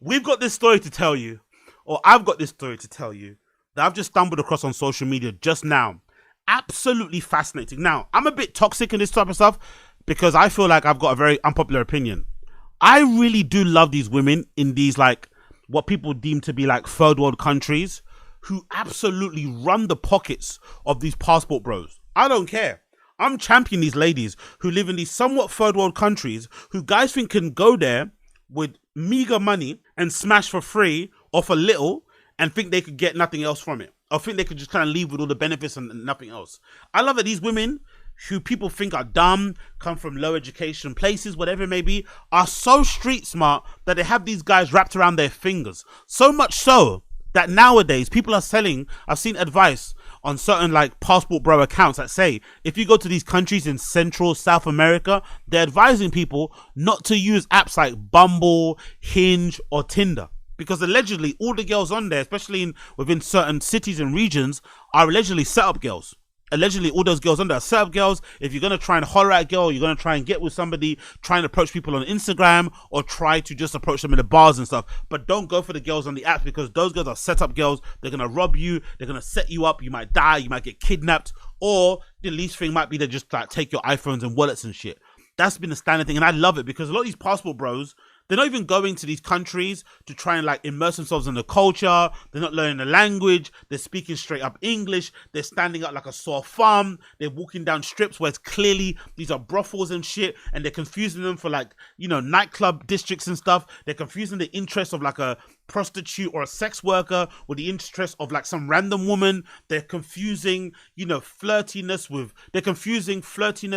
We've got this story to tell you, or I've got this story to tell you that I've just stumbled across on social media just now. Absolutely fascinating. Now, I'm a bit toxic in this type of stuff because I feel like I've got a very unpopular opinion. I really do love these women in these, like, what people deem to be like third world countries who absolutely run the pockets of these passport bros. I don't care. I'm championing these ladies who live in these somewhat third world countries who guys think can go there with meager money and smash for free or for little and think they could get nothing else from it. Or think they could just kind of leave with all the benefits and nothing else. I love that these women who people think are dumb, come from low education places, whatever it may be, are so street smart that they have these guys wrapped around their fingers. So much so that nowadays people are selling, I've seen advice on certain like passport bro accounts that say, if you go to these countries in Central, South America, they're advising people not to use apps like Bumble, Hinge, or Tinder. Because allegedly all the girls on there, especially within certain cities and regions, are allegedly setup girls. Allegedly all those girls on there are setup girls. If you're going to try and holler at a girl, you're going to try and get with somebody, try and approach people on Instagram or try to just approach them in the bars and stuff. But don't go for the girls on the apps because those girls are setup girls. They're going to rob you. They're going to set you up. You might die. You might get kidnapped. Or the least thing might be they just like take your iPhones and wallets and shit. That's been the standard thing. And I love it because a lot of these passport bros, they're not even going to these countries to try and like immerse themselves in the culture. They're not learning the language. They're speaking straight up English. They're standing up like a sore thumb. They're walking down strips where it's clearly these are brothels and shit. And they're confusing them for like, you know, nightclub districts and stuff. They're confusing the interest of like a prostitute or a sex worker with the interest of like some random woman. They're confusing, you know, flirtiness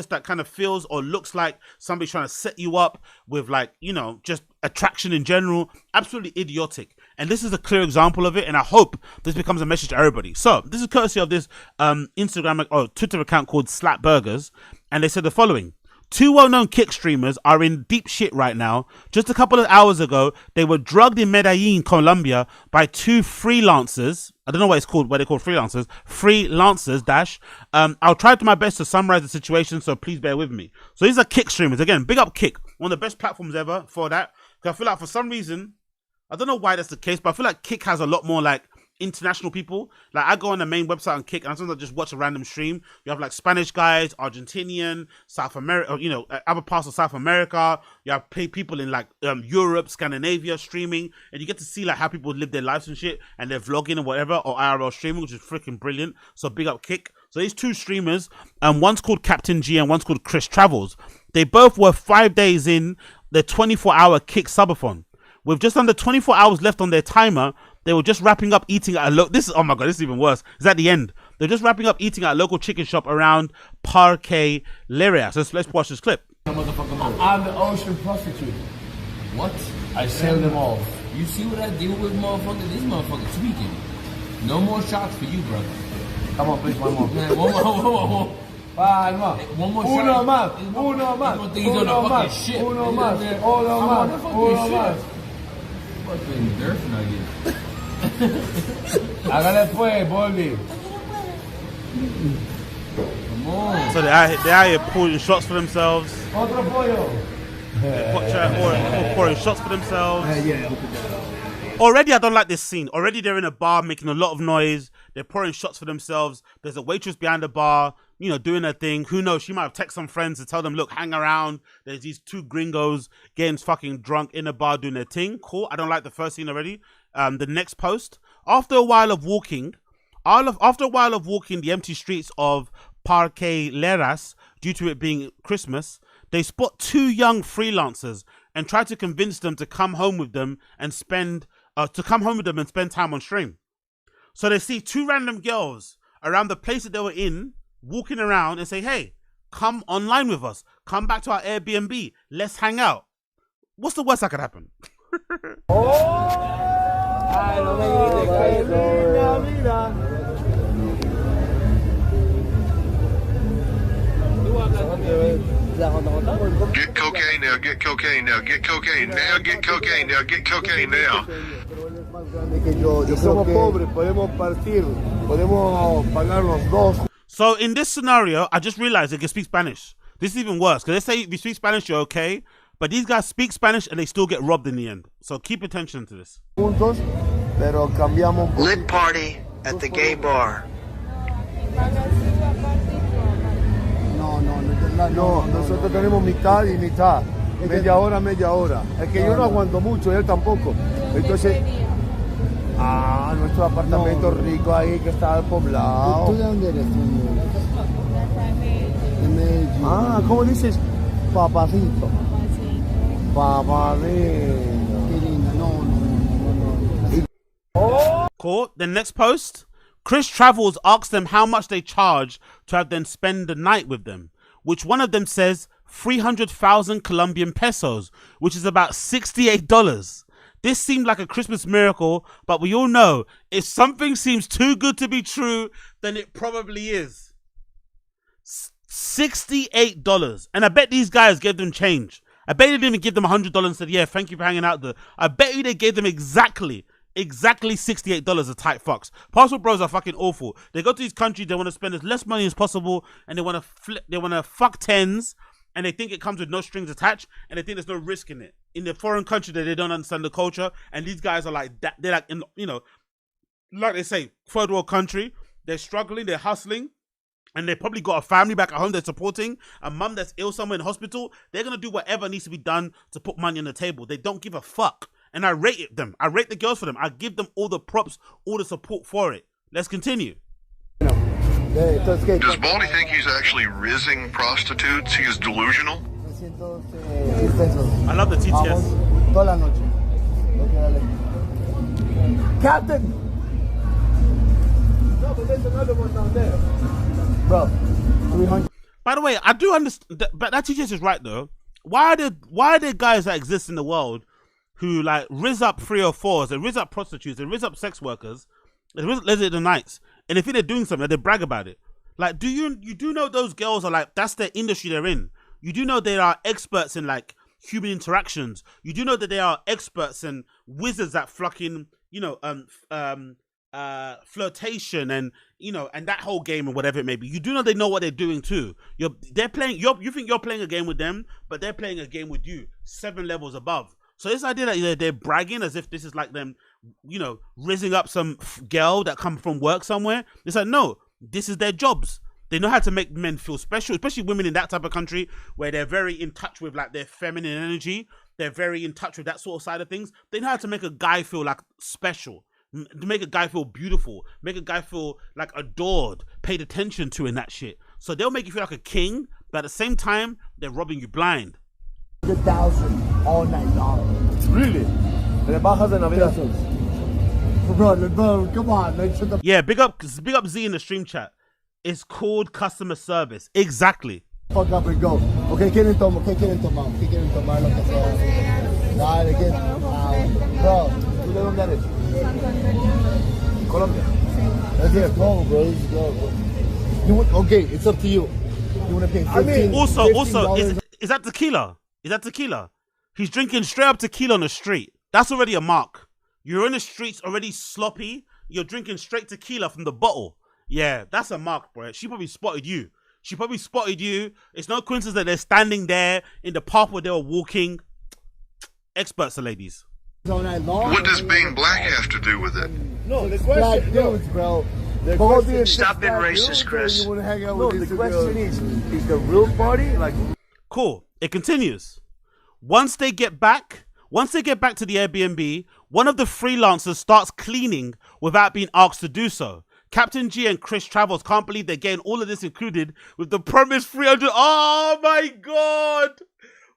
that kind of feels or looks like somebody trying to set you up with like, you know, just attraction in general. Absolutely idiotic. And this is a clear example of it, and I hope this becomes a message to everybody. So this is courtesy of this Instagram or Twitter account called Slap Burgers, and they said the following: 2 well-known kick streamers are in deep shit right now. Just a couple of hours ago, they were drugged in Medellin, Colombia by 2 freelancers. I don't know what it's called, what they call freelancers. Freelancers dash. I'll try to my best to summarize the situation, so please bear with me. So these are kick streamers. Again, big up Kick. One of the best platforms ever for that. Because I feel like for some reason, I don't know why that's the case, but I feel like Kick has a lot more like international people. Like I go on the main website on Kick and sometimes I just watch a random stream. You have like Spanish guys, Argentinian, South America, you know, other parts of South America. You have people in like Europe, Scandinavia streaming, and you get to see like how people live their lives and shit, and they're vlogging or whatever, or IRL streaming, which is freaking brilliant. So big up Kick. So these 2 streamers, one's called Captain G and one's called Chris Travels. They both were 5 days in their 24-hour Kick subathon. With just under 24 hours left on their timer, they were just wrapping up eating at a oh my god, this is even worse. It's at the end. They're just wrapping up eating at a local chicken shop around Parque Leria. So let's watch this clip. I'm the ocean prostitute. What? I sell them all. You see what I deal with, motherfucker? This motherfucker tweaking. No more shots for you, brother. Come on, please, one more. Man, one more. One more. One more Uno shot. más. Uno más. Uno más. Shit. Uno más. Uno más. Uno más. Fucking dirt nugget. Hágale pues, Boldy. Come on. So they're out here pouring shots for themselves. Otro pollo. Pouring shots for themselves. Yeah. Already I don't like this scene. Already they're in a bar making a lot of noise. They're pouring shots for themselves. There's a waitress behind the bar, you know, doing her thing. Who knows? She might have texted some friends to tell them, look, hang around. There's these 2 gringos getting fucking drunk in a bar doing their thing. Cool. I don't like the first scene already. The next post. After a while of walking the empty streets of Parque Leras, due to it being Christmas, they spot 2 young freelancers and try to convince them to come home with them and spend time on stream. So they see 2 random girls around the place that they were in, walking around and say, hey, come online with us. Come back to our Airbnb. Let's hang out. What's the worst that could happen? Get cocaine now, get cocaine now, get cocaine now, get cocaine now, get cocaine now. So in this scenario, I just realized they can speak Spanish. This is even worse, because they say if you speak Spanish, you're okay. But these guys speak Spanish and they still get robbed in the end. So keep attention to this. juntos, pero cambiamos un poquito. Lit party at the gay bar. No, nosotros tenemos mitad y mitad. Media hora, media hora. Es que yo no aguanto mucho, él tampoco. Entonces, nuestro apartamento rico ahí que está poblado. ¿Tú de dónde eres? De Medellín. ¿Cómo dices? Papacito. Papacito. Qué linda. No. Cool. The next post. Chris Travels asks them how much they charge to have them spend the night with them, which one of them says 300,000 Colombian pesos, which is about $68. This seemed like a Christmas miracle, but we all know if something seems too good to be true, then it probably is. $68. And I bet these guys gave them change. I bet they didn't even give them $100 and said, yeah, thank you for hanging out there. I bet you they gave them exactly $68 of tight fucks. Passport bros are fucking awful. They go to these countries, they want to spend as less money as possible, and they want to fuck tens, and they think it comes with no strings attached, and they think there's no risk in it. In the foreign country that they don't understand the culture, and these guys are like that. They're like, like they say, third world country. They're struggling, they're hustling, and they probably got a family back at home they're supporting, a mum that's ill somewhere in hospital. They're gonna do whatever needs to be done to put money on the table. They don't give a fuck. And I rate them. I rate the girls for them. I give them all the props, all the support for it. Let's continue. Does Baldy think he's actually rizzing prostitutes? He is delusional? 300 pesos. I love the TTS. Vamos toda la noche. Ok, dale. Captain! No, but there's another one down there. Bro, 300. By the way, I do understand, but that TTS is right though. Why are there guys that exist in the world who like rizz up 304s, they rizz up prostitutes, they rizz up sex workers, they rizz up leisure nights, and if they're doing something, they brag about it. Like, you do know those girls are like, that's their industry they're in. You do know they are experts in like human interactions. You do know that they are experts and wizards at fucking, flirtation and and that whole game and whatever it may be. You do know they know what they're doing too. You think you're playing a game with them, but they're playing a game with you 7 levels above. So this idea that they're bragging as if this is like them, rizzing up some girl that come from work somewhere. It's like, no, this is their jobs. They know how to make men feel special, especially women in that type of country where they're very in touch with like their feminine energy. They're very in touch with that sort of side of things. They know how to make a guy feel like special, to make a guy feel beautiful, make a guy feel like adored, paid attention to in that shit. So they'll make you feel like a king, but at the same time, they're robbing you blind. 1,000 all night long. Really? Rebajas de Navidad. Bro, come on, man. Shut the Yeah, big up Z in the stream chat. It's called customer service. Exactly. fuck up and go. ¿Qué quieren tomar? ¿Qué quieren tomar? ¿Qué quieren tomar? Lo que sea. Dale, ¿qué? Bro, ¿tú de dónde eres? Colombia. Let's get go, bro. Let's go, bro. Okay, it's up to you. You want to pay 15 Also, $15? is that tequila? Is that tequila? He's drinking straight up tequila on the street. That's already a mark. You're in the streets already sloppy. You're drinking straight tequila from the bottle. Yeah, that's a mark, bro. She probably spotted you. It's no coincidence that they're standing there in the park where they were walking. Experts are ladies. All night long. What does being black have to do with it? No, the Black question, dudes, bro. the But what question, being Stop being black racist, dudes, Chris. You want to hang out no, with the these question girls. is the real party like? Cool. It continues. Once they get back to the Airbnb, one of the freelancers starts cleaning without being asked to do so. Captain G and Chris Travels can't believe they're getting all of this included with the promised 300. Oh my God.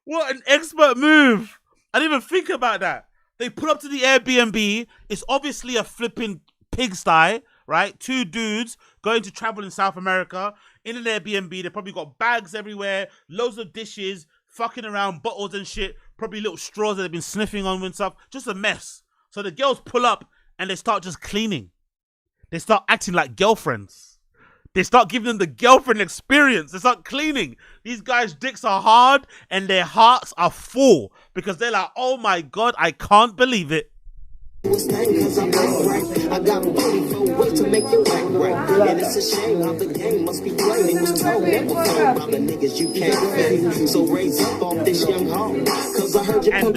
What an expert move. I didn't even think about that. They pull up to the Airbnb. It's obviously a flipping pigsty, right? 2 dudes going to travel in South America in an Airbnb. They probably got bags everywhere, loads of dishes, fucking around, bottles and shit, probably little straws that they've been sniffing on and stuff. Just a mess. So the girls pull up and they start just cleaning. They start acting like girlfriends. They start giving them the girlfriend experience. They start cleaning. These guys' dicks are hard and their hearts are full because they're like, oh my God, I can't believe it. Cause I'm right. I got 44 ways to make you act right. And it's a shame how the game must be played. It was told never told by the niggas you can't fake. So raise up off this young home. Cause I heard you and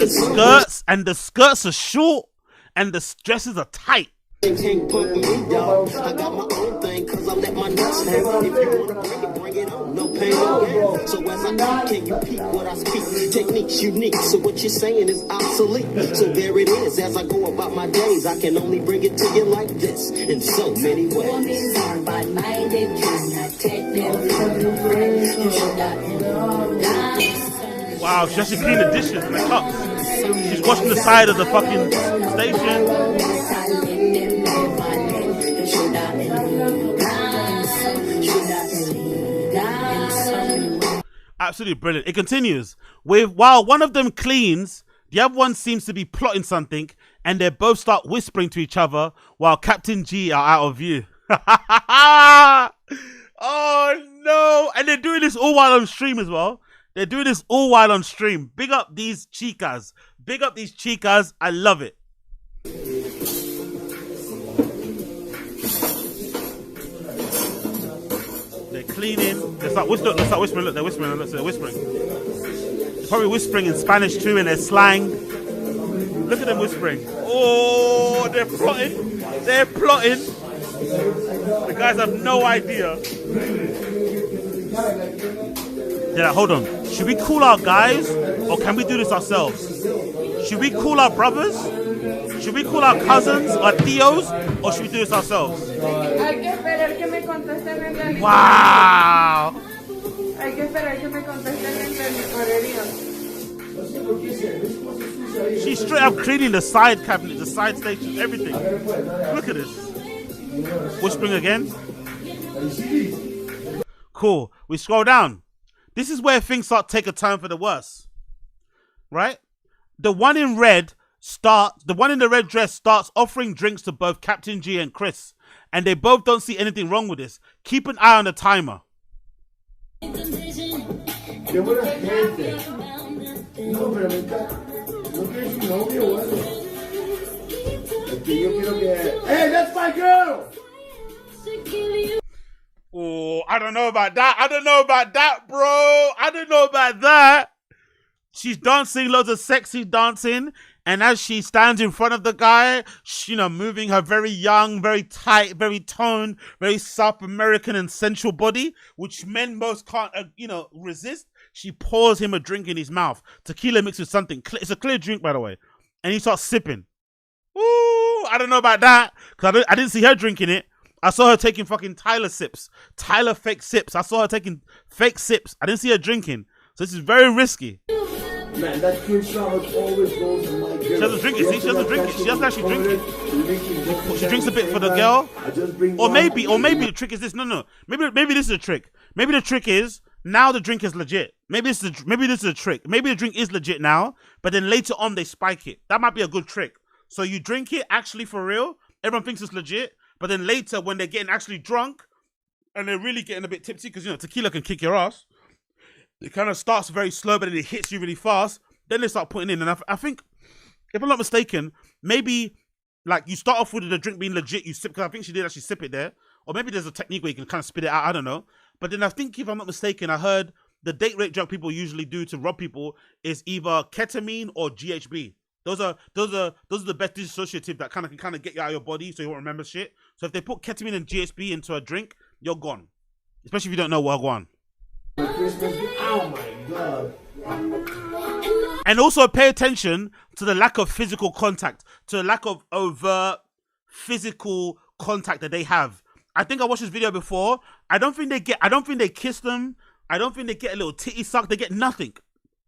the skirts are short and the dresses are tight. Can't put me down. I got my own thing cause I let my nuts hang. If you wanna bring it on. No pain, no gain. So as I talk, can you peep what I speak? Techniques unique, so what you're saying is obsolete. So there it is, as I go about my days, I can only bring it to you like this, in so many ways. Wow, she actually cleaned the dishes and the cups. She's washing the side of the fucking station. Absolutely brilliant. It continues with, while one of them cleans, the other one seems to be plotting something, and they both start whispering to each other while Captain G are out of view. Oh no! And they're doing this all while on stream as well. They're doing this all while on stream. Big up these chicas. Big up these chicas. I love it. They're cleaning. They start whispering. Look, they're whispering. Look, they're whispering. They're probably whispering in Spanish too, in their slang. Look at them whispering. Oh, they're plotting. They're plotting. The guys have no idea. They're like, hold on. Should we call our guys, or can we do this ourselves? Should we call our brothers? Should we call our cousins or tios, or should we do this ourselves? Wow! She's straight up cleaning the side cabinet, the side stations, everything. Look at this. Whispering again. Cool. We scroll down. This is where things start to take a turn for the worse. Right? The one in the red dress starts offering drinks to both Captain G and Chris, and they both don't see anything wrong with this. Keep an eye on the timer. Hey, that's my girl! Oh, I don't know about that. I don't know about that, bro. I don't know about that. She's dancing, loads of sexy dancing. And as she stands in front of the guy, she, moving her very young, very tight, very toned, very South American and sensual body, which men most can't, resist. She pours him a drink in his mouth. Tequila mixed with something. It's a clear drink, by the way. And he starts sipping. Ooh, I don't know about that. Because I didn't see her drinking it. I saw her taking fucking Tyler sips. Tyler fake sips. I saw her taking fake sips. I didn't see her drinking. So this is very risky. Man, that cream salad always goes in my girl. She doesn't drink it, see? She doesn't drink it. She doesn't actually drink it. She drinks a bit for the girl. Or maybe the trick is this. No. Maybe this is a trick. Maybe the trick is, now the drink is legit. Maybe this is a trick. Maybe the drink is legit now, but then later on they spike it. That might be a good trick. So you drink it actually for real. Everyone thinks it's legit. But then later, when they're getting actually drunk and they're really getting a bit tipsy, because, tequila can kick your ass, it kind of starts very slow, but then it hits you really fast. Then they start putting in. And I think, if I'm not mistaken, maybe like you start off with the drink being legit, you sip, because I think she did actually sip it there. Or maybe there's a technique where you can kind of spit it out. I don't know. But then I think, if I'm not mistaken, I heard the date rape drug people usually do to rob people is either ketamine or GHB. Those are the best dissociative that can kind of get you out of your body so you won't remember shit. So if they put ketamine and GHB into a drink, you're gone. Especially if you don't know what gone. Oh my God. And also pay attention to the lack of physical contact, to the lack of overt physical contact that they have. I think I watched this video before. I don't think they kiss them. I don't think they get a little titty suck. They get nothing.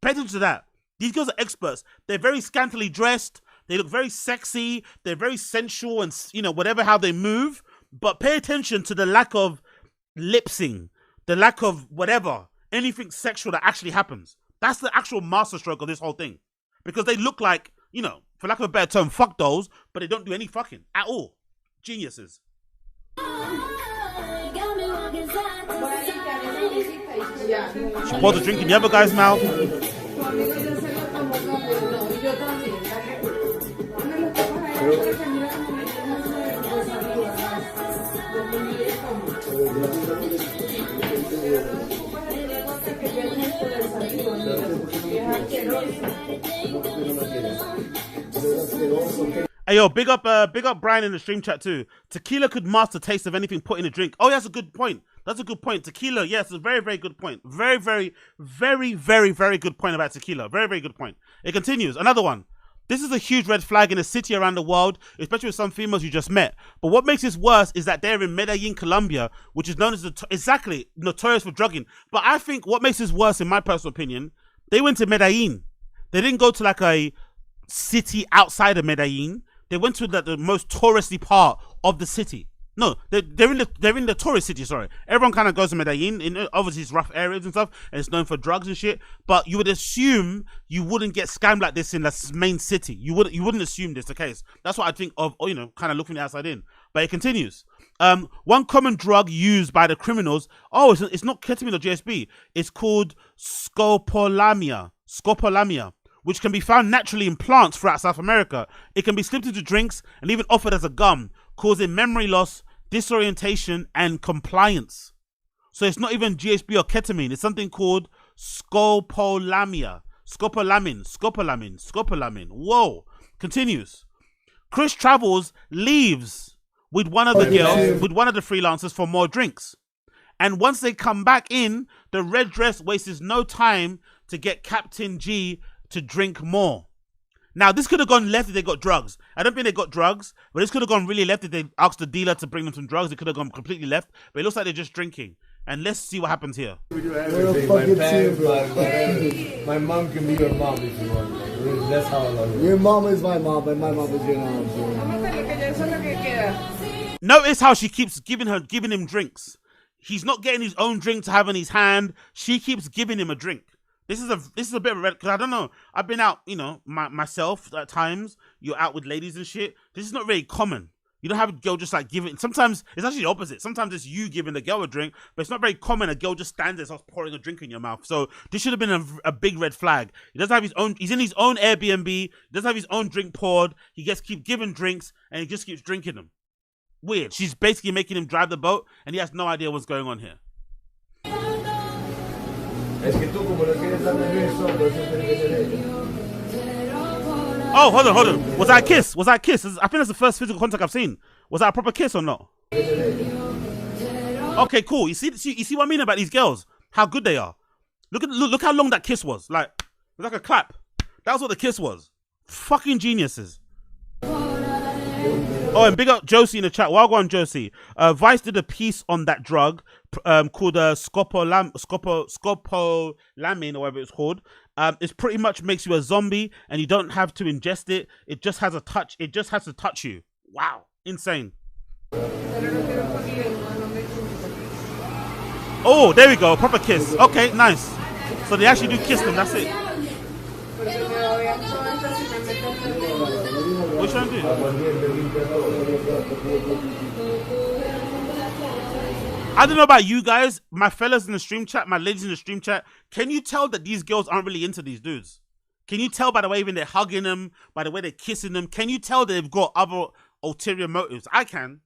Pay attention to that. These girls are experts. They're very scantily dressed. They look very sexy. They're very sensual and, whatever how they move. But pay attention to the lack of lip-sync, the lack of whatever, anything sexual that actually happens. That's the actual masterstroke of this whole thing. Because they look like, for lack of a better term, fuck dolls, but they don't do any fucking at all. Geniuses. She pours the drink in the other guy's mouth. Hey yo, big up Brian in the stream chat too. Tequila could mask the taste of anything put in a drink. Oh, that's a good point. That's a good point. Tequila, yes, a very, very good point. Very, very, very, very, very good point about tequila. Very, very good point. It continues. Another one. This is a huge red flag in a city around the world, especially with some females you just met. But what makes this worse is that they're in Medellin, Colombia, which is known as exactly notorious for drugging. But I think what makes this worse, in my personal opinion, they went to Medellin. They didn't go to like a city outside of Medellin. They went to the most touristy part of the city. No, they're in the tourist city. Sorry, everyone kind of goes to Medellin. Obviously, it's rough areas and stuff, and it's known for drugs and shit. But you would assume you wouldn't get scammed like this in the main city. You wouldn't assume this the case. That's what I think of. Kind of looking the outside in. But it continues. One common drug used by the criminals. Oh, it's not ketamine or GSB. It's called scopolamine, which can be found naturally in plants throughout South America. It can be slipped into drinks and even offered as a gum, causing memory loss, disorientation, and compliance. So it's not even GHB or ketamine. It's something called scopolamine. Whoa. Continues. Chris travels, leaves with one of the girls, with one of the freelancers for more drinks. And once they come back in, the red dress wastes no time to get Captain G to drink more. Now, this could have gone left if they got drugs. I don't think they got drugs, but this could have gone really left if they asked the dealer to bring them some drugs. It could have gone completely left, but it looks like they're just drinking. And let's see what happens here. My my mom can be your mom if you want. That's how I love it. Your mom is my mom, and my mom is your mom. Notice how she keeps giving him drinks. He's not getting his own drink to have in his hand. She keeps giving him a drink. This is a bit of a red, because I don't know. I've been out, myself at times. You're out with ladies and shit. This is not very common. You don't have a girl just like giving. Sometimes it's actually the opposite. Sometimes it's you giving the girl a drink, but it's not very common. A girl just stands there, starts pouring a drink in your mouth. So this should have been a big red flag. He doesn't have his own. He's in his own Airbnb. He doesn't have his own drink poured. He keep giving drinks, and he just keeps drinking them. Weird. She's basically making him drive the boat, and he has no idea what's going on here. Oh, hold on. Was that a kiss? I think that's the first physical contact I've seen. Was that a proper kiss or not? Okay, cool. You see what I mean about these girls? How good they are. Look how long that kiss was. Like, it was like a clap. That was what the kiss was. Fucking geniuses. Oh, and big up Josie in the chat. Well on, Josie. Vice did a piece on that drug called scopolamine or whatever it's called. It pretty much makes you a zombie, and you don't have to ingest it. It just has a touch. It just has to touch you. Wow, insane. Oh, there we go. Proper kiss. Okay, nice. So they actually do kiss them. That's it. What are you trying to do? I don't know about you guys, my fellas in the stream chat, my ladies in the stream chat. Can you tell that these girls aren't really into these dudes? Can you tell by the way even they're hugging them, by the way they're kissing them? Can you tell they've got other ulterior motives? I can.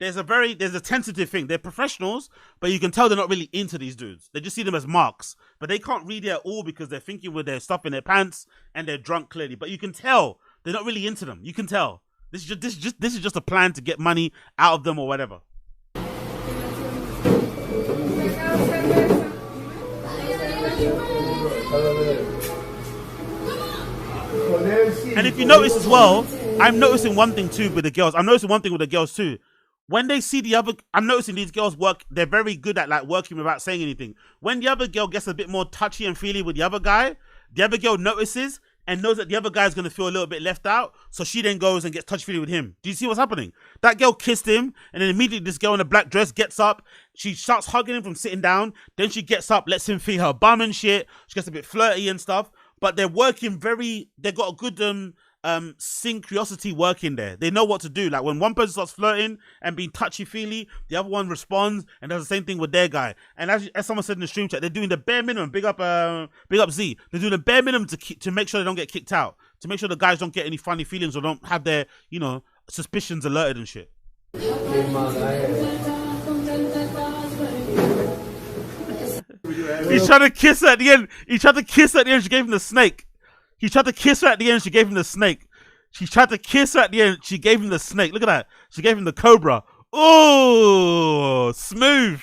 There's a tentative thing. They're professionals, but you can tell they're not really into these dudes. They just see them as marks, but they can't read it at all because they're thinking with their stuff in their pants and they're drunk clearly. But you can tell they're not really into them. You can tell. This is just a plan to get money out of them or whatever. And if you notice as well, I'm noticing one thing too with the girls. When they see the other, I'm noticing these girls work, they're very good at like working without saying anything. When the other girl gets a bit more touchy and feely with the other guy, the other girl notices and knows that the other guy's going to feel a little bit left out. So she then goes and gets touchy-feely with him. Do you see what's happening? That girl kissed him, and then immediately this girl in a black dress gets up. She starts hugging him from sitting down. Then she gets up, lets him feel her bum and shit. She gets a bit flirty and stuff. But they're working they've got a good synchronicity working there. They know what to do. Like when one person starts flirting and being touchy-feely, the other one responds and does the same thing with their guy. And as someone said in the stream chat, they're doing the bare minimum. Big up Z. They're doing the bare minimum to make sure they don't get kicked out. to make sure the guys don't get any funny feelings or don't have their, you know, suspicions alerted and shit. He tried to kiss her at the end. She gave him the snake. He tried to kiss her at the end. She gave him the snake. She tried to kiss her at the end. She gave him the snake. Look at that. She gave him the cobra. Oh, smooth.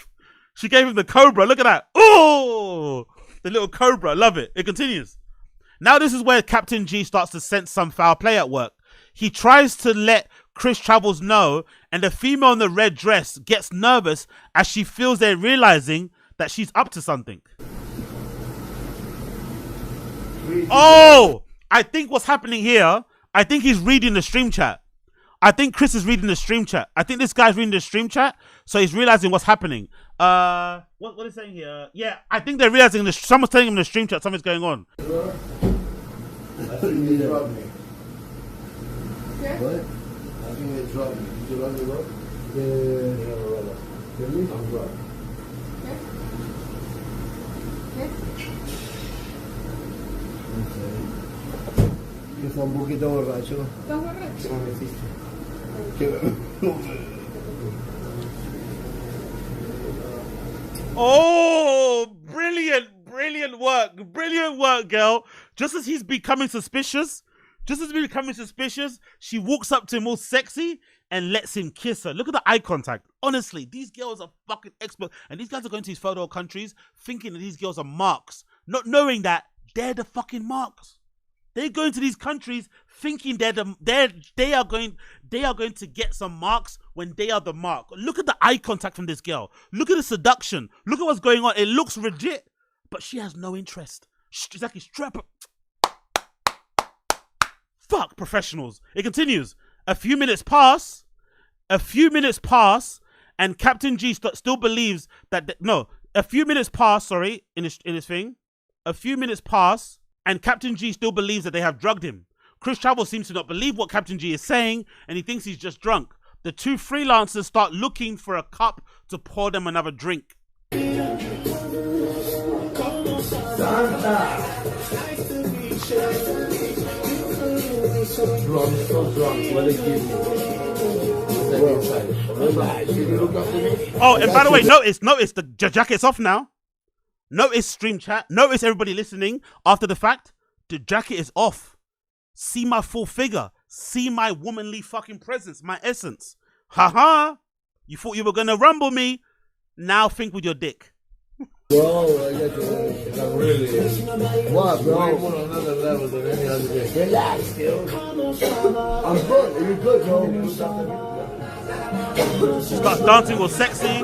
She gave him the cobra. Look at that. Oh, the little cobra. Love it. It continues. Now this is where Captain G starts to sense some foul play at work. He tries to let Chris Travels know, and the female in the red dress gets nervous as she feels they're realizing that she's up to something. Oh, I think what's happening here, I think he's reading the stream chat. I think Chris is reading the stream chat. I think this guy's reading the stream chat, so he's realizing what's happening. What is saying here? Yeah, I think they're realizing someone's telling him in the stream chat something's going on. I think they drugged me. What? I think they drugged me. Did you run the road? Yeah. I'm drugged. Yo soy un poquito borracho. ¿Estás borracho? Oh, brilliant work, girl. Just as he's becoming suspicious, she walks up to him all sexy and lets him kiss her. Look at the eye contact. Honestly, these girls are fucking expert. And these guys are going to these photo world countries thinking that these girls are marks, not knowing that they're the fucking marks. They're going to these countries thinking they are going to get some marks when they are the mark. Look at the eye contact from this girl. Look at the seduction. Look at what's going on. It looks legit, but she has no interest. It's like a strap. Fuck professionals. It continues. A few minutes pass, and Captain G still believes that a few minutes pass. Sorry, in his thing. A few minutes pass, and Captain G still believes that they have drugged him. Chris Travel seems to not believe what Captain G is saying, and he thinks he's just drunk. The two freelancers start looking for a cup to pour them another drink. Oh, and by the way, notice the jacket's off now. Notice stream chat. Notice everybody listening after the fact. The jacket is off. See my full figure. See my womanly fucking presence, my essence. Haha. You thought you were gonna rumble me. Now think with your dick. Whoa, I got you. Really? What, bro? I'm on another level than any other day. Relax, dude. I'm good. You're good, bro. She starts dancing all sexy.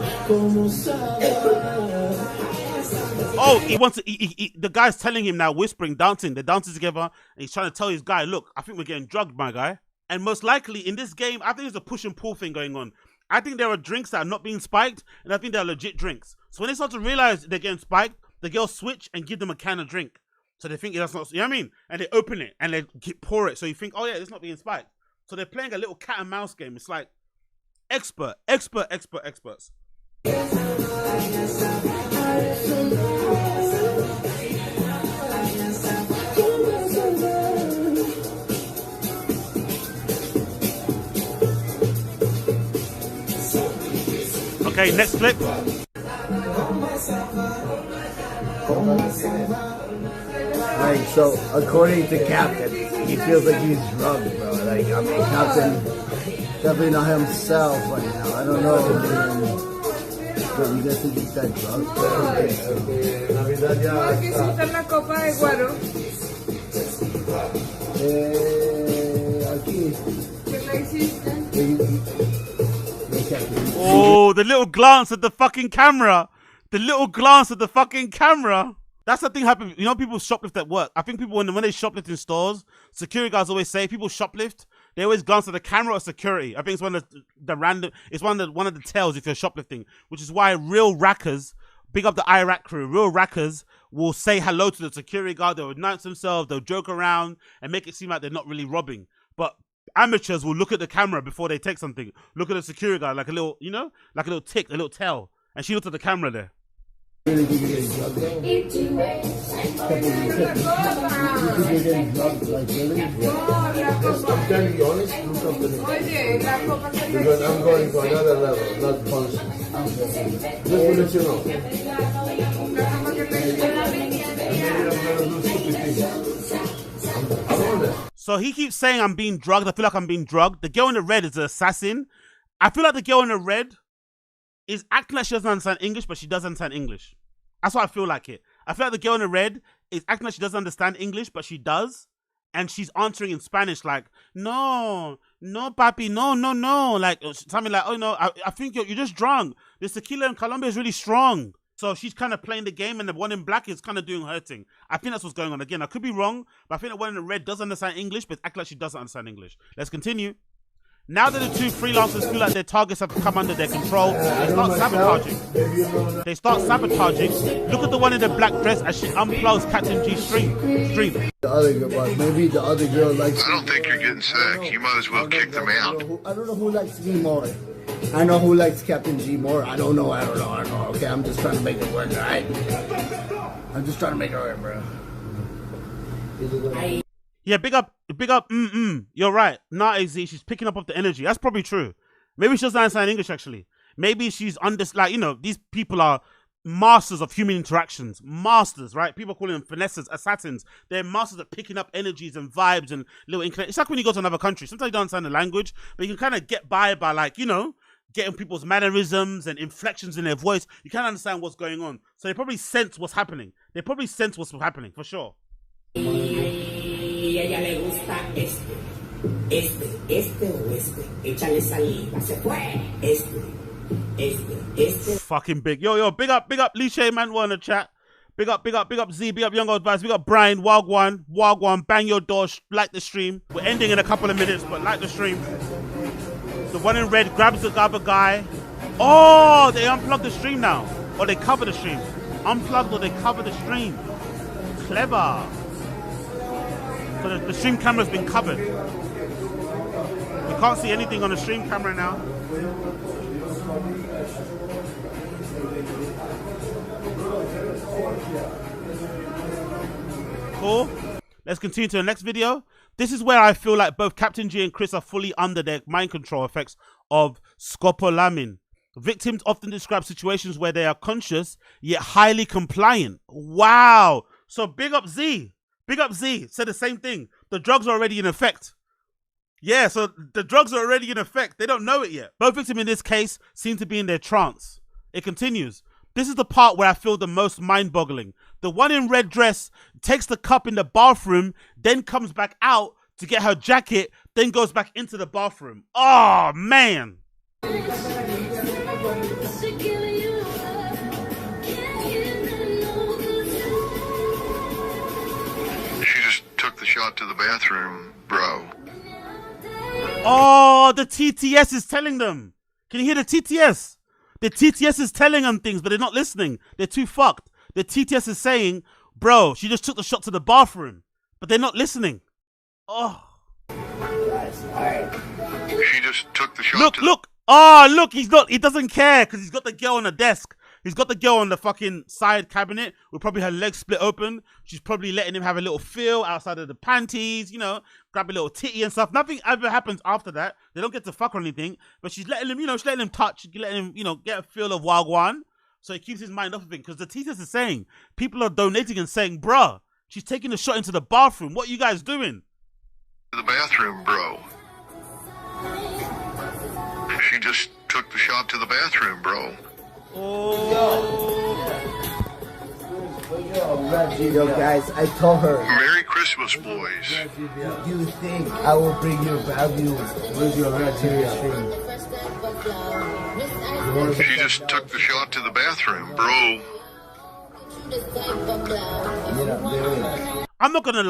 Oh, he wants to. The guy's telling him now, whispering, dancing. They're dancing together, and he's trying to tell his guy, "Look, I think we're getting drugged, my guy." And most likely in this game, I think there's a push and pull thing going on. I think there are drinks that are not being spiked, and I think they're legit drinks. So when they start to realize they're getting spiked, the girls switch and give them a can of drink. So they think that's not, you know what I mean? And they open it and they pour it. So you think, oh yeah, it's not being spiked. So they're playing a little cat and mouse game. It's like experts. Okay, next clip. Like, so, according to Captain, he feels like he's drugged, bro. Like, I mean, Captain, definitely not himself right now. I don't know, man. But you guys think he's that drugged? La copa de guaro. Aquí. ¿Qué le hiciste? Oh, the little glance at the fucking camera. That's the thing happened. You know, people shoplift at work. I think people, when they shoplift in stores, security guards always say, people shoplift, they always glance at the camera or security. I think it's one of the random, it's one of the tells if you're shoplifting, which is why real rackers, big up the Iraq crew, real rackers will say hello to the security guard, they'll announce themselves, they'll joke around and make it seem like they're not really robbing. But amateurs will look at the camera before they take something. Look at the security guard like a little, you know, like a little tick, a little tell. And she looked at the camera there. Really think you're getting drugged though? You think you're getting drugged, like really? I'm telling you honest, do something. Oye, la copa que Because I'm going to another level, not punishment. Just to let you know. Maybe I'm gonna do stupid things. I'm honest. So he keeps saying I'm being drugged. I feel like I'm being drugged. The girl in the red is an assassin. I feel like the girl in the red is acting like she doesn't understand English, but she does understand English. That's what I feel like it. I feel like the girl in the red is acting like she doesn't understand English, but she does. And she's answering in Spanish like, no, papi, no. Like, something like, oh, no, I think you're just drunk. The tequila in Colombia is really strong. So she's kind of playing the game, and the one in black is kind of doing her thing. I think that's what's going on. Again, I could be wrong, but I think the one in the red does understand English, but acts like she doesn't understand English. Let's continue. Now that the two freelancers feel like their targets have come under their control, they start sabotaging. Look at the one in the black dress as she unplugs Captain G's stream. The other girl, but maybe the other girl likes. I don't think you're getting sick. You might as well kick them out. I don't know who likes me more. I know who likes Captain G more. I don't know. Okay, I'm just trying to make it work, alright? I'm just trying to make it work, bro. Yeah, big up, you're right. Nah, AZ, she's picking up off the energy. That's probably true. Maybe she doesn't understand English, actually. Maybe she's like, you know, these people are masters of human interactions. Masters, right? People call them finesses, assassins. They're masters at picking up energies and vibes and little inclinations. It's like when you go to another country. Sometimes you don't understand the language, but you can kind of get by like, you know, getting people's mannerisms and inflections in their voice. You can't understand what's going on. So they probably sense what's happening. For sure. Y ella le gusta este o este. Échale saliva, se fue. Este. Fucking big. Yo, big up, Liche man, in the chat. Big up, Z, big up Young Old Vibes, big up Brian, Wagwan, bang your door, like the stream. We're ending in a couple of minutes, but like the stream. The one in red grabs the other guy. Oh, they unplugged the stream now. Or they cover the stream. Unplugged or they cover the stream. Clever. So the stream camera's been covered. You can't see anything on the stream camera now. Cool. Let's continue to the next video. This is where I feel like both Captain G and Chris are fully under their mind control effects of scopolamine. Victims often describe situations where they are conscious yet highly compliant. Wow. So big up Z. Said the same thing. The drugs are already in effect. Yeah, so the drugs are already in effect. They don't know it yet. Both victims in this case seem to be in their trance. It continues. This is the part where I feel the most mind-boggling. The one in red dress takes the cup in the bathroom, then comes back out to get her jacket, then goes back into the bathroom. Oh, man. Took the shot to the bathroom, bro. Oh, the TTS is telling them. Can you hear the TTS? The TTS is telling them things, but they're not listening. They're too fucked. The TTS is saying, bro, she just took the shot to the bathroom, but they're not listening. Oh. She just took the shot Look. Oh, look, he doesn't care because he's got the girl on the desk. He's got the girl on the fucking side cabinet with probably her legs split open. She's probably letting him have a little feel outside of the panties, you know, grab a little titty and stuff. Nothing ever happens after that. They don't get to fuck or anything, but she's letting him, you know, she's letting him touch, letting him, you know, get a feel of Wagwan. So he keeps his mind off of it because the teachers is saying, people are donating and saying, bruh, she's taking a shot into the bathroom. What are you guys doing? The bathroom, bro. She just took the shot to the bathroom, bro. Yo, guys, I told her. Merry Christmas, boys. You think I will bring you value with your Nigeria stream? She just took the shot to the bathroom, bro. I'm not gonna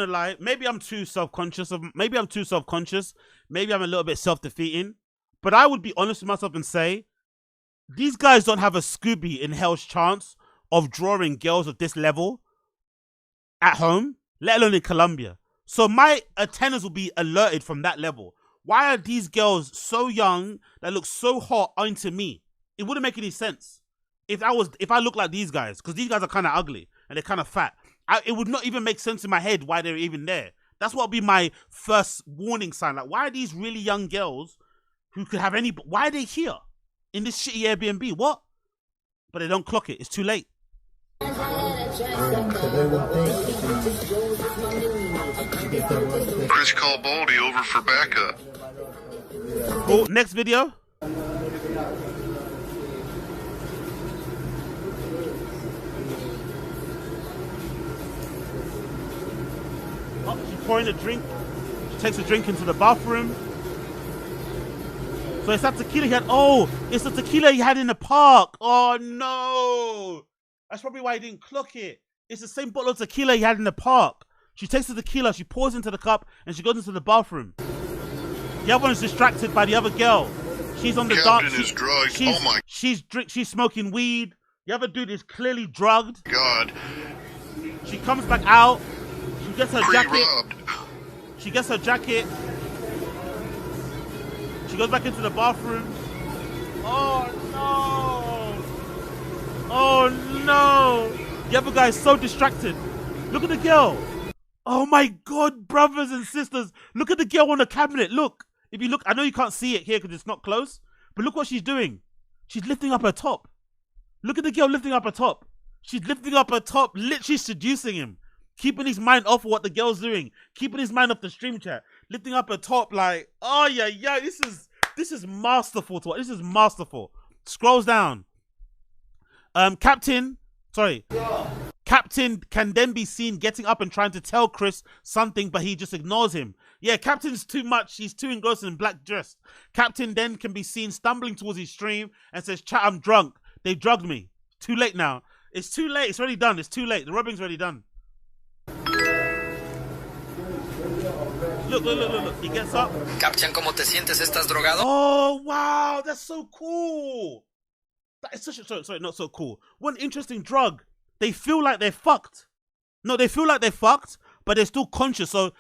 lie. Maybe I'm too self-conscious. Maybe I'm a little bit self-defeating. But I would be honest with myself and say, these guys don't have a Scooby in hell's chance of drawing girls of this level at home, let alone in Colombia. So my antennas will be alerted from that level. Why are these girls so young that look so hot onto me? It wouldn't make any sense. if I look like these guys, because these guys are kind of ugly and they're kind of fat, it would not even make sense in my head why they're even there. That's what would be my first warning sign. Like, why are these really young girls who could have any? Why are they here in this shitty Airbnb? What? But they don't clock it. It's too late. Chris call Baldy over for backup. Cool. Next video. Oh, she's pouring a drink. She takes a drink into the bathroom. So it's that tequila he had. Oh, it's the tequila he had in the park. Oh no. That's probably why he didn't clock it. It's the same bottle of tequila he had in the park. She takes the tequila, she pours into the cup, and she goes into the bathroom. The other one is distracted by the other girl. She's on the dance. Captain is drugged. She's, Oh my she's smoking weed. The other dude is clearly drugged. God. She comes back out. She gets her jacket. Pre-robbed. She gets her jacket. She goes back into the bathroom. Oh no! Oh no! The other guy is so distracted. Look at the girl. Oh my God, brothers and sisters. Look at the girl on the cabinet. Look. If you look, I know you can't see it here because it's not close, but look what she's doing. She's lifting up her top. Look at the girl lifting up her top. She's lifting up her top, literally seducing him. Keeping his mind off of what the girl's doing. Keeping his mind off the stream chat. Lifting up her top like, oh yeah, yeah, this is masterful to watch. This is masterful. Scrolls down. Captain can then be seen getting up and trying to tell Chris something, but he just ignores him. Yeah, Captain's too much. He's too engrossed in black dress. Captain then can be seen stumbling towards his stream and says, chat, I'm drunk. They drugged me. Too late now. It's too late. It's already done. It's too late. The robbing's already done. Look. He gets up. Captain, ¿cómo te sientes? ¿Estás drogado? Oh, wow. That's so cool. That is such a... Sorry, not so cool. What an interesting drug. They feel like they're fucked. No, they feel like they're fucked, but they're still conscious. So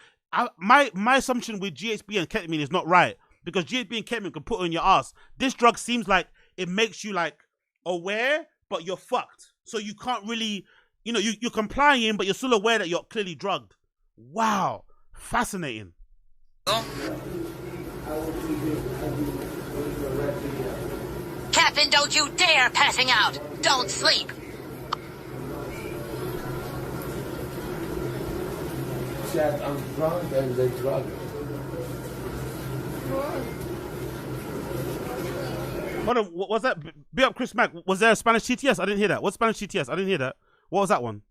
my assumption with GHB and ketamine is not right, because GHB and ketamine can put on your ass. This drug seems like it makes you like aware, but you're fucked. So you can't really, you're complying, but you're still aware that you're clearly drugged. Wow. Fascinating. Captain, don't you dare passing out. Don't sleep. Said I'm drunk and they drug me. Hold on, what was that? Be up, Chris Mack. Was there a Spanish TTS? I didn't hear that. What's Spanish TTS? I didn't hear that. What was that one?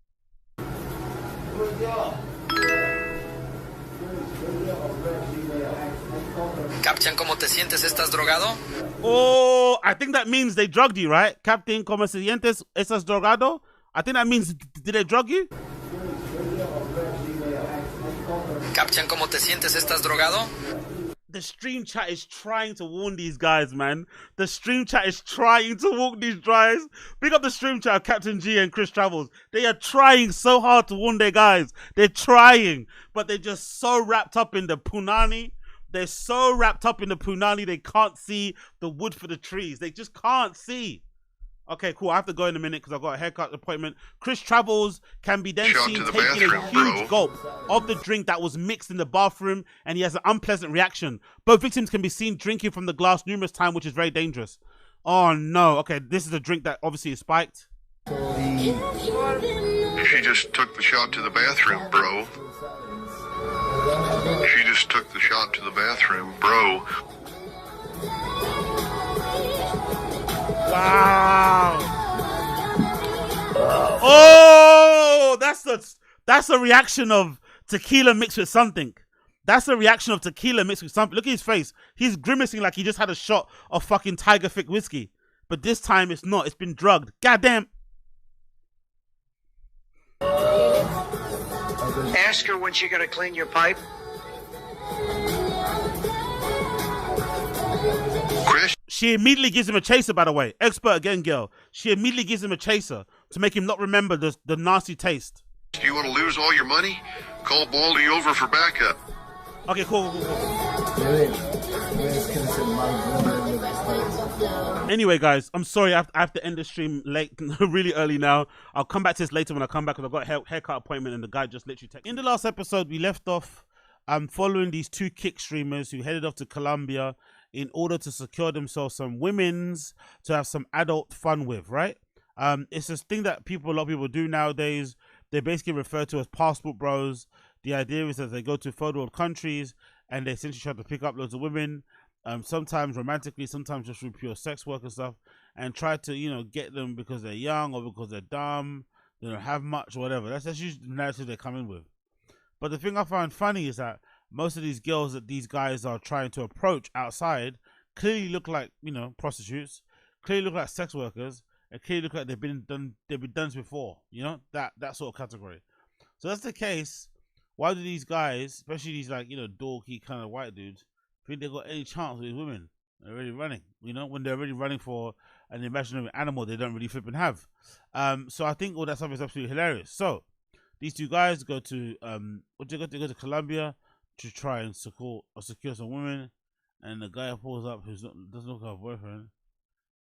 Captain, ¿cómo te sientes? ¿Estás drogado? Oh, I think that means they drugged you, right? Captain, ¿cómo se sientes? ¿Estás drogado? I think that means, did they drug you? Captain, ¿cómo te sientes? ¿Estás drogado? The stream chat is trying to warn these guys, man. The stream chat is trying to warn these guys. Big up the stream chat of Captain G and Chris Travels. They are trying so hard to warn their guys. They're trying, but they're just so wrapped up in the punani. They're so wrapped up in the punani, they can't see the wood for the trees. They just can't see. Okay, cool. I have to go in a minute because I've got a haircut appointment. Chris Travels can be then seen taking a huge gulp of the drink that was mixed in the bathroom, and he has an unpleasant reaction. Both victims can be seen drinking from the glass numerous times, which is very dangerous. Oh no. Okay, this is a drink that obviously is spiked. She just took the shot to the bathroom, bro. She just took the shot to the bathroom, bro. Wow. Oh, that's a reaction of tequila mixed with something. That's a reaction of tequila mixed with something. Look at his face. He's grimacing like he just had a shot of fucking Tiger Thick whiskey. But this time it's not. It's been drugged. Goddamn. Ask her when she's gonna clean your pipe. Chris? She immediately gives him a chaser, by the way. Expert again, girl. She immediately gives him a chaser to make him not remember the nasty taste. Do you want to lose all your money? Call Baldy over for backup. Okay, cool. Anyway, guys, I'm sorry. I have to end the stream late, really early now. I'll come back to this later when I come back because I've got a haircut appointment and the guy just literally texted. In the last episode, we left off following these two kick streamers who headed off to Colombia in order to secure themselves some women's to have some adult fun with, right? It's this thing that a lot of people do nowadays. They basically refer to as passport bros. The idea is that they go to third world countries and they essentially try to pick up loads of women, sometimes romantically, sometimes just through pure sex work and stuff, and try to, you know, get them because they're young or because they're dumb, they don't have much or whatever. That's usually the narrative they come in with. But the thing I find funny is that most of these girls that these guys are trying to approach outside clearly look like, you know, prostitutes, clearly look like sex workers, and clearly look like they've been done before, you know, that sort of category. So that's the case. Why do these guys, especially these like, you know, dorky kind of white dudes, think they got any chance with women? They're already running, you know, when they're already running for an imaginary animal they don't really flip and have. So I think all that stuff is absolutely hilarious. So these two guys go to they go to Colombia to try and secure some women, and the guy pulls up who doesn't look like a boyfriend,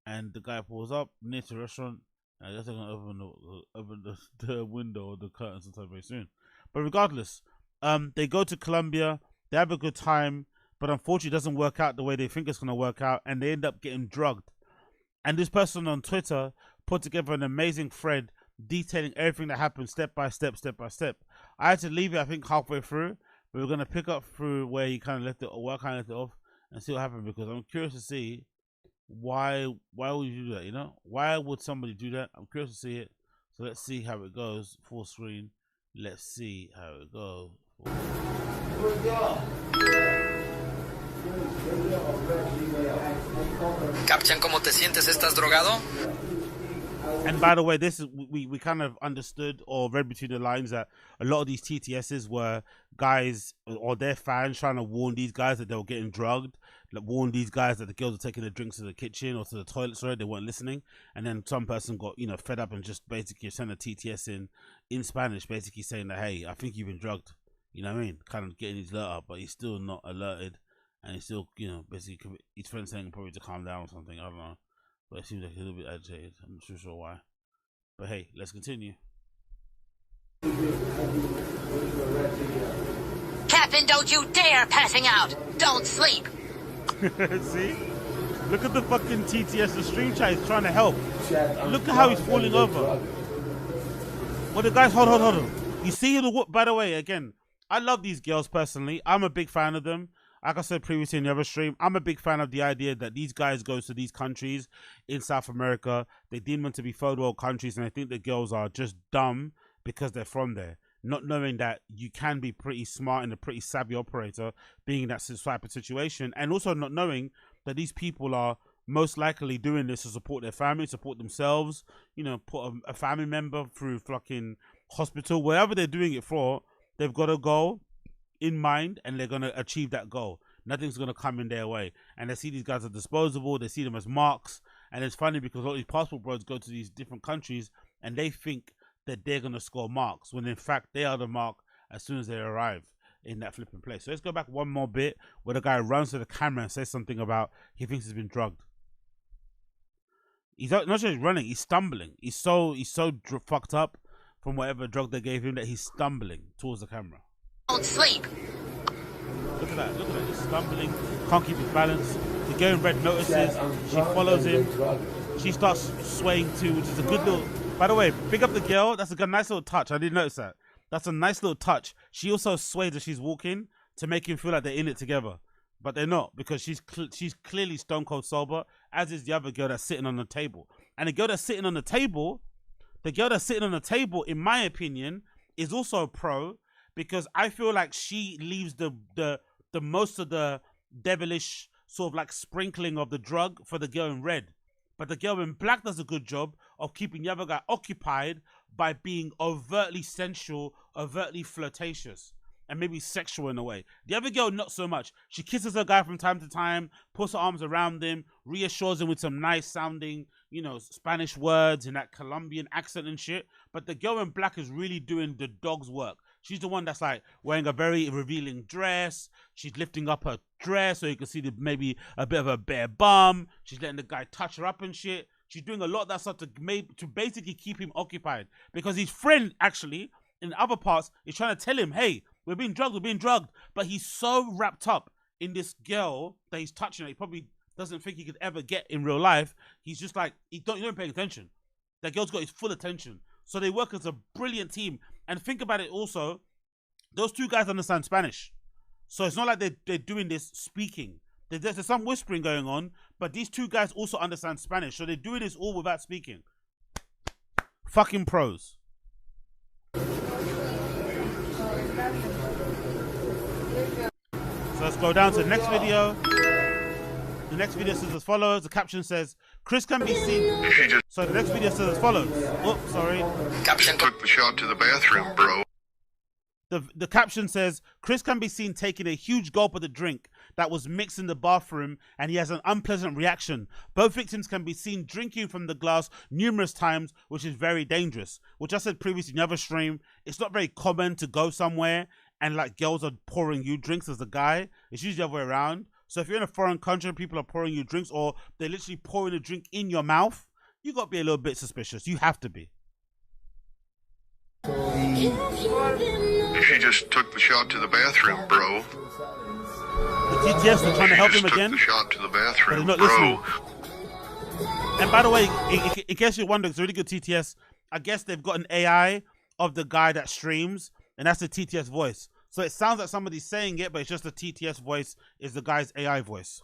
and the guy pulls up near to the restaurant, and I guess they're gonna open the window or the curtain sometime very soon. But regardless, they go to Colombia, they have a good time, but unfortunately it doesn't work out the way they think it's going to work out, and they end up getting drugged. And this person on Twitter put together an amazing thread detailing everything that happened step by step. I had to leave it, I think, halfway through, but we're going to pick up through where he kind of left it, or where I kind of left it off, and see what happened, because I'm curious to see why would you do that, you know? Why would somebody do that? I'm curious to see it. So let's see how it goes, full screen. Let's see how it goes. ¿Capchan cómo te sientes? ¿Estás drogado? And by the way, this is we kind of understood or read between the lines that a lot of these TTSs were guys or their fans trying to warn these guys that they were getting drugged, like warn these guys that the girls are taking their drinks to the kitchen or to the toilet, sorry, they weren't listening. And then some person got, you know, fed up and just basically sent a TTS in Spanish, basically saying that, hey, I think you've been drugged. You know what I mean? Kind of getting his alert up, but he's still not alerted, and he's still, you know, basically his friend's saying probably to calm down or something. I don't know. But it seems like he's a little bit agitated. I'm not too sure why. But hey, let's continue. Captain, don't you dare passing out. Don't sleep. See? Look at the fucking TTS, the stream chat is trying to help. Look at how he's falling over. Well, the guys, hold on. You see the, by the way, again, I love these girls personally. I'm a big fan of them. Like I said previously in the other stream, I'm a big fan of the idea that these guys go to these countries in South America. They deem them to be third world countries, and I think the girls are just dumb because they're from there, not knowing that you can be pretty smart and a pretty savvy operator being in that type of situation, and also not knowing that these people are most likely doing this to support their family, support themselves, you know, put a family member through fucking hospital, wherever they're doing it for. They've got a goal in mind, and they're going to achieve that goal. Nothing's going to come in their way. And they see these guys are disposable. They see them as marks. And it's funny because all these passport bros go to these different countries and they think that they're going to score marks, when in fact they are the mark as soon as they arrive in that flipping place. So let's go back one more bit where the guy runs to the camera and says something about he thinks he's been drugged. He's not just running, he's stumbling. He's so fucked up from whatever drug they gave him that he's stumbling towards the camera. Don't sleep. Look at that, he's stumbling, can't keep his balance. The girl in red notices, she follows him, she starts swaying too, which is a good little, by the way, pick up the girl, that's a nice little touch, I didn't notice that. That's a nice little touch. She also sways as she's walking to make him feel like they're in it together. But they're not, because she's clearly stone cold sober, as is the other girl that's sitting on the table. And the girl that's sitting on the table, in my opinion, is also a pro, because I feel like she leaves the most of the devilish sort of like sprinkling of the drug for the girl in red. But the girl in black does a good job of keeping the other guy occupied by being overtly sensual, overtly flirtatious, and maybe sexual in a way. The other girl, not so much. She kisses her guy from time to time, puts her arms around him, reassures him with some nice sounding, you know, Spanish words and that Colombian accent and shit. But the girl in black is really doing the dog's work. She's the one that's like wearing a very revealing dress. She's lifting up her dress so you can see maybe a bit of a bare bum. She's letting the guy touch her up and shit. She's doing a lot of that stuff to basically keep him occupied, because his friend actually in other parts is trying to tell him, hey, we're being drugged. But he's so wrapped up in this girl that he's touching her, he probably doesn't think he could ever get in real life. He's just like, you don't pay attention. That girl's got his full attention. So they work as a brilliant team. And think about it also, those two guys understand Spanish. So it's not like they're doing this speaking. There's some whispering going on, but these two guys also understand Spanish. So they're doing this all without speaking. Fucking pros. So let's go down to the next video. The next video says as follows. The caption says, Chris can be seen. So the next video says as follows. Oh, sorry. Caption took the shot to the bathroom, bro. The caption says, Chris can be seen taking a huge gulp of the drink that was mixed in the bathroom, and he has an unpleasant reaction. Both victims can be seen drinking from the glass numerous times, which is very dangerous. Which I said previously in the other stream, it's not very common to go somewhere and like girls are pouring you drinks as a guy. It's usually the other way around. So if you're in a foreign country and people are pouring you drinks, or they're literally pouring a drink in your mouth, you got to be a little bit suspicious. You have to be. She just took the shot to the bathroom, bro. The TTS are trying to help him again. Took the shot to the bathroom, but they're not listening. And by the way, in case you're wondering, it's a really good TTS. I guess they've got an AI of the guy that streams, and that's the TTS voice. So it sounds like somebody's saying it, but it's just the TTS voice is the guy's AI voice.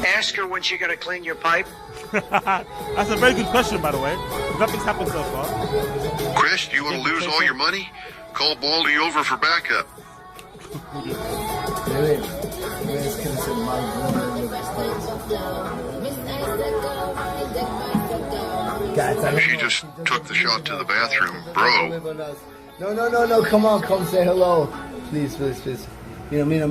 Ask her when she's gonna clean your pipe. That's a very good question, by the way. Nothing's happened so far. Chris, do you want to lose all your money? Call Baldy over for backup. She just took the shot to the bathroom, bro. No, come on, come say hello. Please. Mira.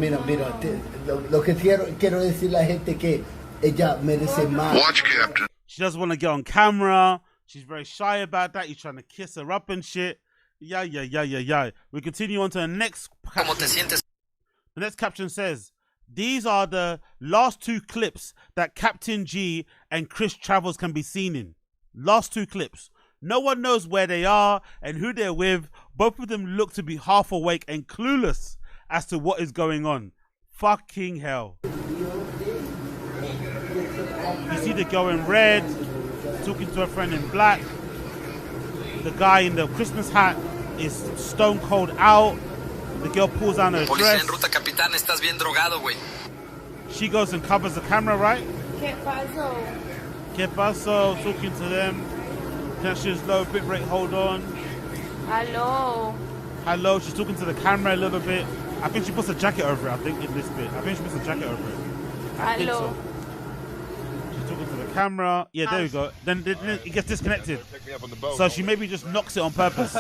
Lo que quiero decir la gente que ella merece más. Watch, Captain. She doesn't want to get on camera. She's very shy about that. He's trying to kiss her up and shit. Yeah. We continue on to the next caption. The next caption says, these are the last two clips that Captain G and Chris Travels can be seen in. Last two clips. No one knows where they are and who they're with. Both of them look to be half awake and clueless as to what is going on. Fucking hell. You see the girl in red talking to her friend in black. The guy in the Christmas hat is stone cold out. The girl pulls down her dress. En ruta, capitán, estás bien drogado, güey. She goes and covers the camera, right? ¿Qué pasó? ¿Qué pasó? Talking to them. Connection's low, bit rate, hold on. Hello. She's talking to the camera a little bit. I think she puts a jacket over it, I think, in this bit. I think she puts a jacket over it. I think so. She's talking to the camera. Yeah, there we go. Then it gets disconnected. So she maybe just knocks it on purpose.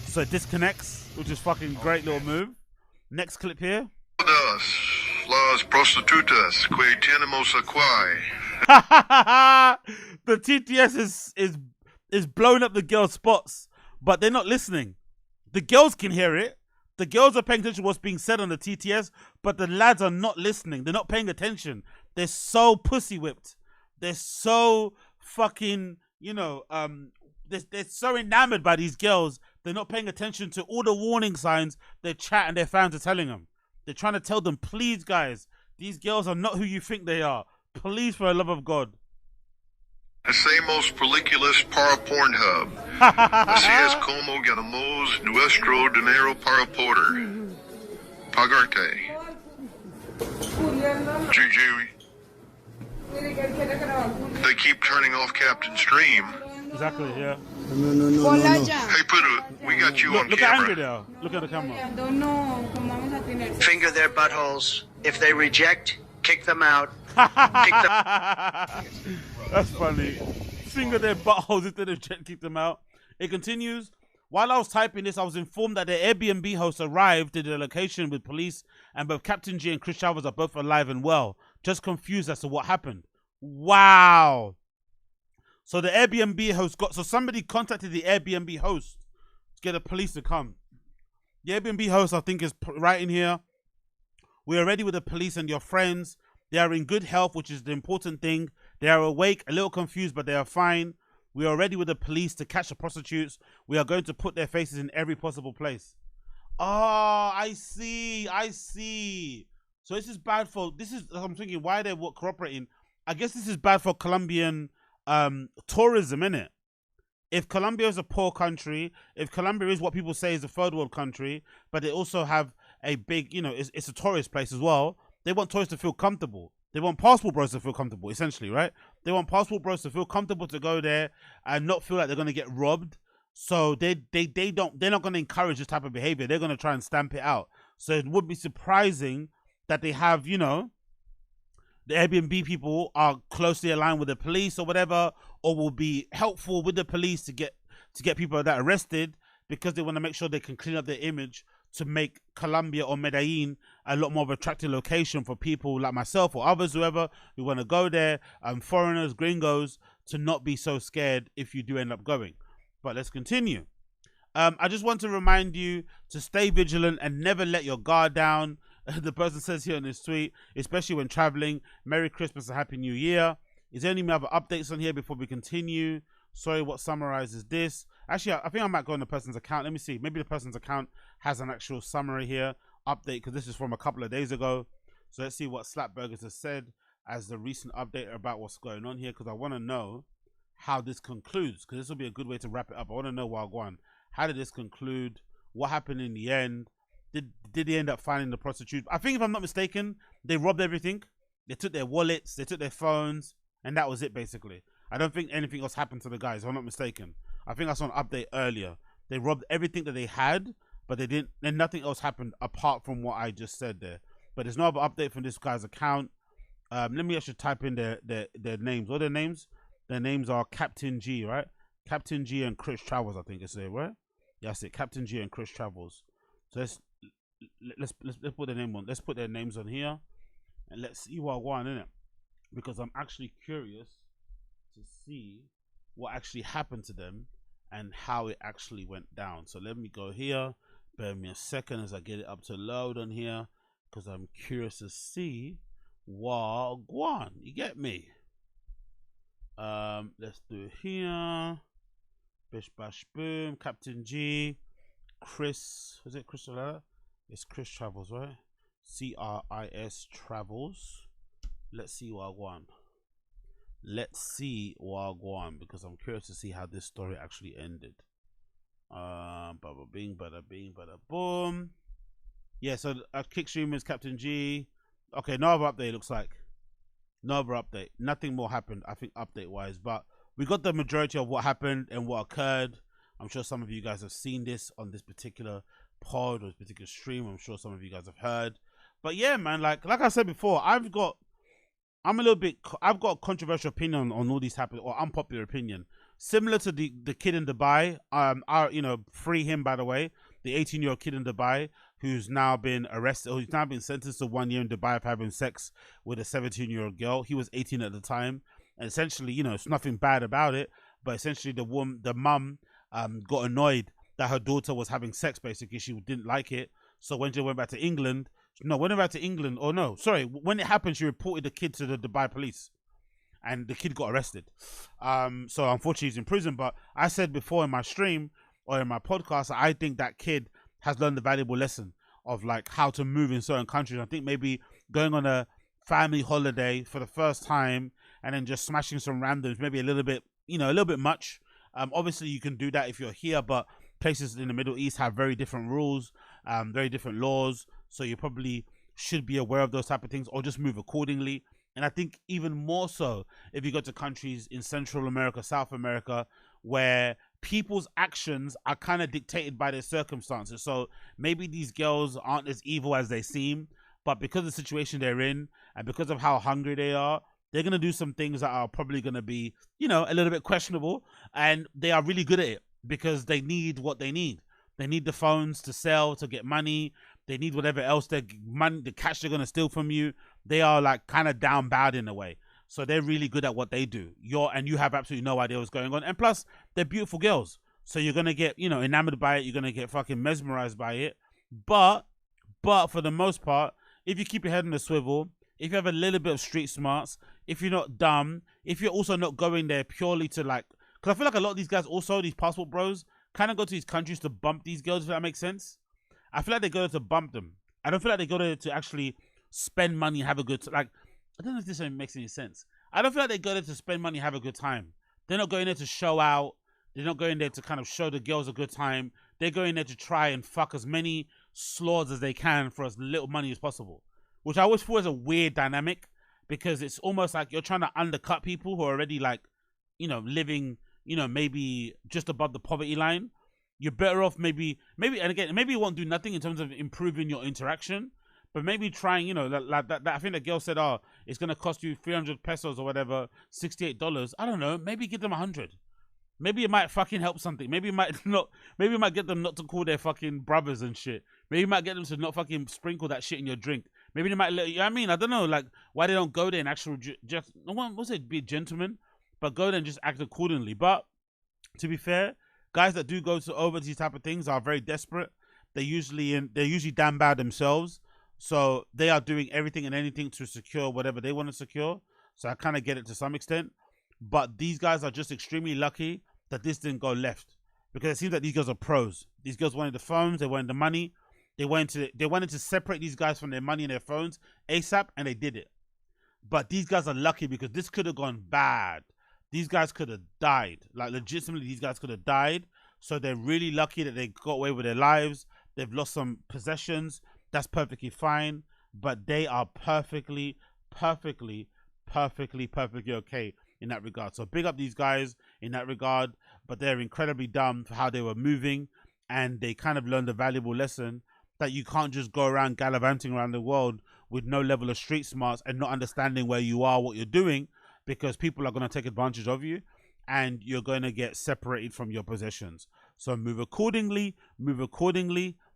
So it disconnects, which is fucking great little move. Next clip here. Las prostitutas que tenemos aquí. The TTS is blowing up the girls' spots, but they're not listening. The girls can hear it. The girls are paying attention to what's being said on the TTS, but the lads are not listening. They're not paying attention. They're so pussy whipped. They're so fucking, they're so enamored by these girls. They're not paying attention to all the warning signs their chat and their fans are telling them. They're trying to tell them, please, guys, these girls are not who you think they are. Please, for the love of God. Hacemos películas para Pornhub. Así es como ganamos nuestro dinero para poder pagarte. GG. They keep turning off Captain's stream. Exactly, yeah. No. Hey, Pudu, we got you on look camera. At Andrew there. Look at the camera. Finger their buttholes. If they reject, kick them out. That's funny. Finger their buttholes if they reject, kick them out. It continues. While I was typing this, I was informed that the Airbnb host arrived at the location with police, and both Captain G and Chris Chavez are both alive and well. Just confused as to what happened. Wow. So the Airbnb host so somebody contacted the Airbnb host to get the police to come. The Airbnb host, I think, is right in here. We are ready with the police and your friends. They are in good health, which is the important thing. They are awake, a little confused, but they are fine. We are ready with the police to catch the prostitutes. We are going to put their faces in every possible place. Oh, I see. So this is bad for, I'm thinking, why they're cooperating. I guess this is bad for Colombian tourism, innit? If Colombia is a poor country, if Colombia is what people say is a third world country, but they also have a big, it's a tourist place as well, they want tourists to feel comfortable. They want passport bros to feel comfortable, essentially, right? They want passport bros to feel comfortable to go there and not feel like they're going to get robbed. So they're not going to encourage this type of behavior. They're going to try and stamp it out. So it would be surprising that they have, the Airbnb people are closely aligned with the police or whatever, or will be helpful with the police to get people like that arrested, because they want to make sure they can clean up their image to make Colombia or Medellin a lot more of an attractive location for people like myself or others, whoever who want to go there, foreigners, gringos, to not be so scared if you do end up going. But let's continue. I just want to remind you to stay vigilant and never let your guard down. The person says here in this tweet, especially when traveling, Merry Christmas and Happy New Year. Is there any other updates on here before we continue? Sorry, what summarizes this? Actually, I think I might go on the person's account. Let me see. Maybe the person's account has an actual summary here, update, because this is from a couple of days ago. So let's see what Slapburgers has said as the recent update about what's going on here, because I want to know how this concludes, because this will be a good way to wrap it up. I want to know, Wagwan, how did this conclude? What happened in the end? Did they end up finding the prostitute? I think, if I'm not mistaken, they robbed everything. They took their wallets, they took their phones, and that was it, basically. I don't think anything else happened to the guys, if I'm not mistaken. I think I saw an update earlier. They robbed everything that they had, but they didn't, and nothing else happened apart from what I just said there. But there's no other update from this guy's account. Let me actually type in their names. What are their names? Their names are Captain G, right? Captain G and Chris Travels, I think it's there, right? Yeah, that's it. Captain G and Chris Travels. So let's put their name on. Let's put their names on here, and let's see what I want in it, because I'm actually curious to see what actually happened to them and how it actually went down. So let me go here. Bear me a second as I get it up to load on here, because I'm curious to see what won. You get me? Let's do it here. Bish bash boom. Captain G. Chris, was it Chris? It's Chris Travels, right? CRIS Travels. Let's see what I want. Let's see what I want, because I'm curious to see how this story actually ended. Bada bing, bada bing, bada boom. Yeah, so kick streamers, Captain G. Okay, no other update, looks like. No other update. Nothing more happened, I think, update wise. But we got the majority of what happened and what occurred. I'm sure some of you guys have seen this on this particular pod or this particular stream. I'm sure some of you guys have heard. But yeah, man, like I said before, I've got a controversial opinion on all these type of, or unpopular opinion. Similar to the kid in Dubai, free him, by the way, the 18-year-old kid in Dubai who's now been arrested, or who's now been sentenced to 1 year in Dubai of having sex with a 17-year-old girl. He was 18 at the time, and essentially, it's nothing bad about it, but essentially the mum got annoyed that her daughter was having sex. Basically, she didn't like it, so when she went back to England, when it happened, she reported the kid to the Dubai police, and the kid got arrested. So unfortunately, he's in prison. But I said before in my stream or in my podcast, I think that kid has learned the valuable lesson of like how to move in certain countries. I think maybe going on a family holiday for the first time and then just smashing some randoms, maybe a little bit much. Obviously, you can do that if you're here, but places in the Middle East have very different rules, very different laws. So you probably should be aware of those type of things, or just move accordingly. And I think even more so if you go to countries in Central America, South America, where people's actions are kind of dictated by their circumstances. So maybe these girls aren't as evil as they seem, but because of the situation they're in and because of how hungry they are, they're going to do some things that are probably going to be, a little bit questionable. And they are really good at it because they need what they need. They need the phones to sell, to get money. They need whatever else the cash they're going to steal from you. They are like kind of down bad in a way. So they're really good at what they do. And you have absolutely no idea what's going on. And plus, they're beautiful girls. So you're going to get, you know, enamored by it. You're going to get fucking mesmerized by it. But for the most part, if you keep your head on the swivel, if you have a little bit of street smarts, if you're not dumb, if you're also not going there purely to like, because I feel like a lot of these guys also, these passport bros, kind of go to these countries to bump these girls, if that makes sense. I feel like they go there to bump them. I don't feel like they go there to actually spend money, have a good, like, I don't know if this makes any sense. I don't feel like they go there to spend money, have a good time. They're not going there to show out. They're not going there to kind of show the girls a good time. They're going there to try and fuck as many slaughs as they can for as little money as possible. Which I always thought was a weird dynamic, because it's almost like you're trying to undercut people who are already like, you know, living, you know, maybe just above the poverty line. You're better off maybe, and again, maybe it won't do nothing in terms of improving your interaction, but maybe trying, you know, like that I think the girl said, oh, it's going to cost you 300 pesos or whatever, $68. I don't know. Maybe give them 100. Maybe it might fucking help something. Maybe it might get them not to call their fucking brothers and shit. Maybe it might get them to not fucking sprinkle that shit in your drink. Maybe they might let you, I mean, I don't know, like, why they don't go there and actually just, no one, what's it, be a gentleman, but go there and just act accordingly. But to be fair, guys that do go to over these type of things are very desperate. They're usually damn bad themselves. So they are doing everything and anything to secure whatever they want to secure. So I kind of get it to some extent. But these guys are just extremely lucky that this didn't go left, because it seems that these girls are pros. These girls wanted the phones, they wanted the money, they wanted to separate these guys from their money and their phones ASAP, and they did it. But these guys are lucky, because this could have gone bad. These guys could have died. Like, legitimately, these guys could have died. So they're really lucky that they got away with their lives. They've lost some possessions. That's perfectly fine. But they are perfectly okay in that regard. So big up these guys in that regard. But they're incredibly dumb for how they were moving. And they kind of learned a valuable lesson that you can't just go around gallivanting around the world with no level of street smarts and not understanding where you are, what you're doing, because people are going to take advantage of you and you're going to get separated from your possessions. So move accordingly.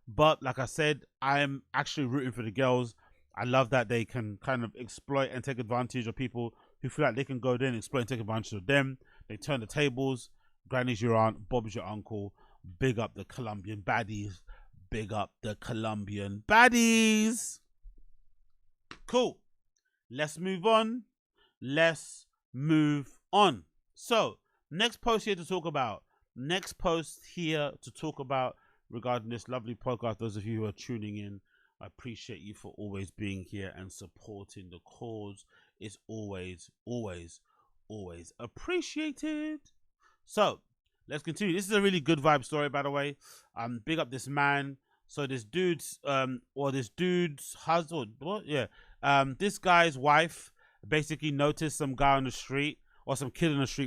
But like I said, I am actually rooting for the girls. I love that they can kind of exploit and take advantage of people who feel like they can go there and exploit and take advantage of them. They turn the tables. Granny's your aunt, Bob's your uncle. Big up the Colombian baddies. Big up the Colombian baddies. Cool. Let's move on. So, next post here to talk about. Regarding this lovely podcast. Those of you who are tuning in, I appreciate you for always being here and supporting the cause. It's always appreciated. So, let's continue. This is a really good vibe story, by the way. Big up this man. So this dude's husband, this guy's wife basically noticed some guy on the street, or some kid on the street,